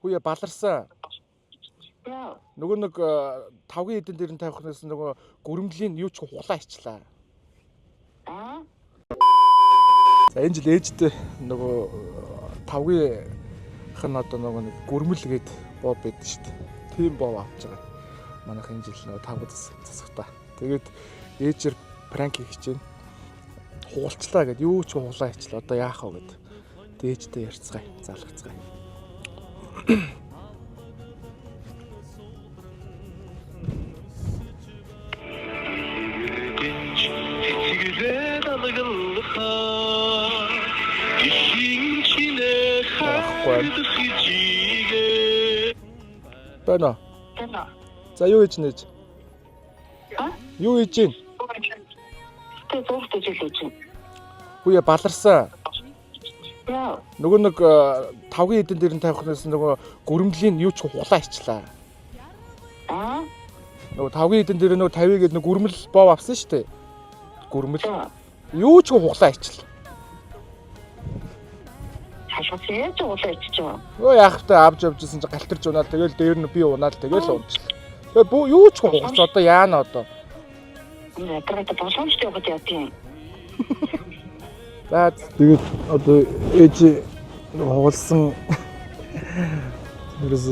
Хүүе баларсан. Яа. Нөгөө нэг тавгийн эдэн дээр нь тавихнаас нөгөө гүрэмлийн юу ч хуглаа ичлаа. За энэ жил ээжтэй нөгөө тавгийн хэн одоо нөгөө нэг гүрмэл гээд боо байдаг шүү дээ. Тийм боо авч байгаа. Манайх энэ жил нөгөө тавг засахтаа. Тэгээд ээжээр пранк хийж чинь хугалчлаа гэд юу ч хуглаа ичлаа. Одоо яах вэ гэд. Ээжтэй ярьцгаая, залгацгаая. Байна. За юу хийж нээж? Юу хийж гин? Хүүе баларсан. Яа. Нөгөө нэг тавгийн эдэн дээр нь тавихнаас нөгөө гүрэмлийн юу ч хуглаа ичлаа. Нөгөө тавгийн эдэн дээр нөгөө 50 гээд нөгөө гүрмэл боо авсан шүү дээ. Гүрмэл. Юу ч хуглаа ичлаа. Хашгацээ жуулаа иччихв. Өө яахтай авч явжсэн чи галтарч унаал тэгэл дээр нь би унаал тэгэл унчлаа. Тэгээ юу ч хугацаа одоо яана одоо. Тэрэг боломжтой яваад явдیں۔ За тэгээд одоо ээж хугалсан ерөөс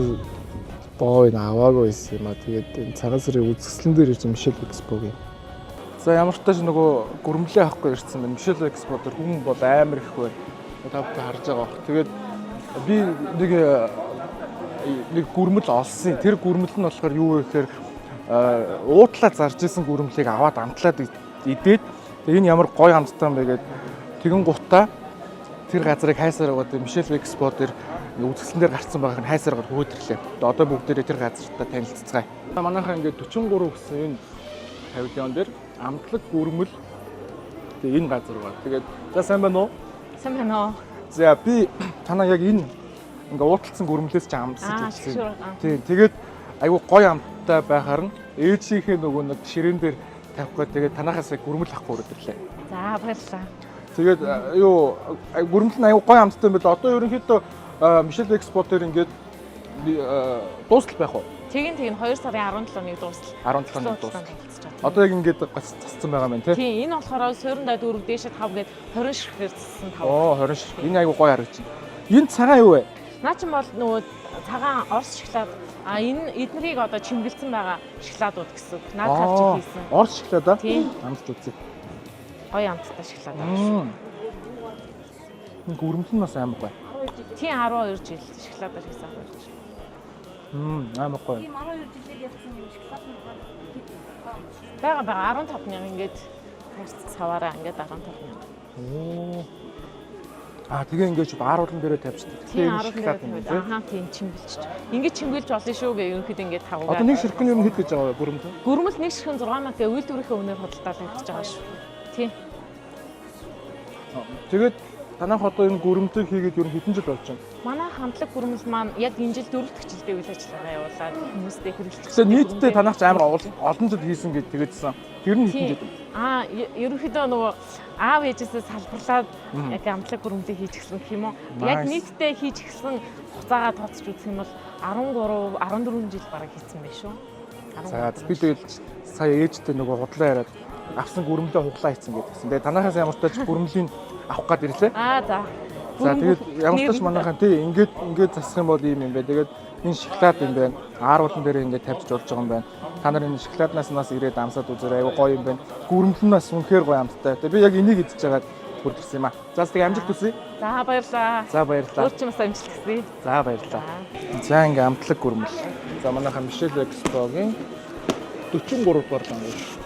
боо наваагүй байсан юм а. Тэгээд энэ цагаан сарын үзэсгэлэн дээр ирж Мишель Экспогийн. За ямар ч тааш нөгөө гүрмлээ авахгүй ирсэн байна. Мишель Экспо дээр хүн бол амар их байна. Тавтай харж байгаа бох. Тэгээд би нэг гүрмэл олсон. Тэр гүрмэл нь болохоор юу вэ гэхээр уутлаа зарж исэн гүрмлийг аваад амтлаад идээд энэ ямар гоё амттай юм бэ гэдэг тэгэн гутаа тэр газрыг хайсаар байгаа Мишель Экспо дээр үзэсгэлэн дээр гарцсан байгааг нь хайсаар хөөдөрлөө. Одоо бүгдээрээ тэр газартаа танилццгаая. Манайхаа ингээд 43 гэсэн энэ павильон дээр амтлаг гүрмэл тэгээ энэ газар байна. Тэгээд за сайн байна уу? Сайн байна уу? За би танаа яг энэ ингээ уутлцсан гүрмлээс ч амсаж үзсэн. Тийм тэгээд айгу гоё амттай байхаар нь ээжийнхээ нөгөө нэг ширээн дээр тавих гээд тэгээд танахаас гүрмэл авахгүй өрөөдөрлөө. За баярлалаа. Тэгээд юу гүрмэл нь айгу гоё амттай юм байна. Одоо ерөнхийдөө Мишель Экспо дээр ингээд дуустал байх уу? Тэгин 2 сарын 17-ны дуустал. 17-ны дуустал. Одоо яг ингээд засцсан байгаа юм тий. Тийм энэ болохоор суурндаа 4 дээшээ 5 гээд 20 ширхгээр зассан 5. Оо 20 ширх. Энэ айгу гоё харагдчих. Энэ цагаан юу вэ? Наа чи бол нөгөө цагаан орс шоколад энэ эднэрийг одоо чимгэлсэн байгаа шоколадууд гэсэн. Наад тавч хийсэн. Орс шоколад аа? Тийм. Амт үзье. Гоё амттай шоколад аа. Энэ гүрмэл нь бас амар гоё. Тийм 12 жил шоколадаар хийсэн 12 жил. Амар гоё. Тийм 12 жилээр явсан юм шоколад нь Бага 15 мянга ингээд саваараа ингээд 15 мянга. Оо. Тэгээ ингээд ааруулан дээрээ тавьчихдаг. Тийм ааруулан дээрээ тавьдаг. Тийм чимгэлж. Ингээд чимгэлж болно шүү гэ ерөнхийдөө ингээд тавгаа. Одоо нэг ширхэг юм хэд гэж байгаа вэ гүрмэл? Гүрмэл нэг ширхэг 6 мянга тэгээ үйлдвэрийнхээ үнээр худалдаад тавьж байгаа шүү. Тийм. Тэгээд танайх одоо энэ гүрмэлийг хийгээд ер нь хэдэн жил болж байна? Манай хамтлаг гүрмэл маань яг энэ жил 4 дахь жилдээ үйл ажиллагаа явуулаад хүмүүстэй хэрэглэж. Тэгэхээр нийтдээ танайх ч амар олон жил хийсэн гэж тэгээдсэн. Тэр нь хэдэн жил? Ерөнхийдөө нөгөө аав ээжээсээ салбарлаад яг хамтлаг гүрмэлийг хийж эхэлсэн гэх юм уу? Яг нийтдээ хийж эхэлсэн хугацаагаа тооцож үзэх юм бол 13 14 жил бараг хийсэн байх шүү. За би тэгэл сая ээжтэй нөгөө худлаа яриад авсан гүрмэлээ хуглаа хийсэн гэдгийгсэн. Тэгээ танайхаас ямар ч тач гүрмэлийн авах гээд ирлээ. За. За тэгээд ямар ч тач манайхан тий ингээд засах юм бол ийм юм байна. Тэгээд энэ шоколад юм байна. Ааруулан дээр ингээд тавьж болж байгаа юм байна. Та нар энэ шоколаднаас нас ирээд амсаад үзээрэй. Айгу гоё юм байна. Гүрмэл нь бас үнэхээр гоё амттай. Тэгээд би яг энийг идэж байгаад хүрдэрсэн юм аа. За тэгээд амжилт хүсье. За баярлалаа. За баярлалаа. Өөр ч юмас амжилт хүсье. За баярлалаа. За ингээд амтлаг гүрмэл. За манайхан Мишель Экспогийн 43 дугаар лангуур.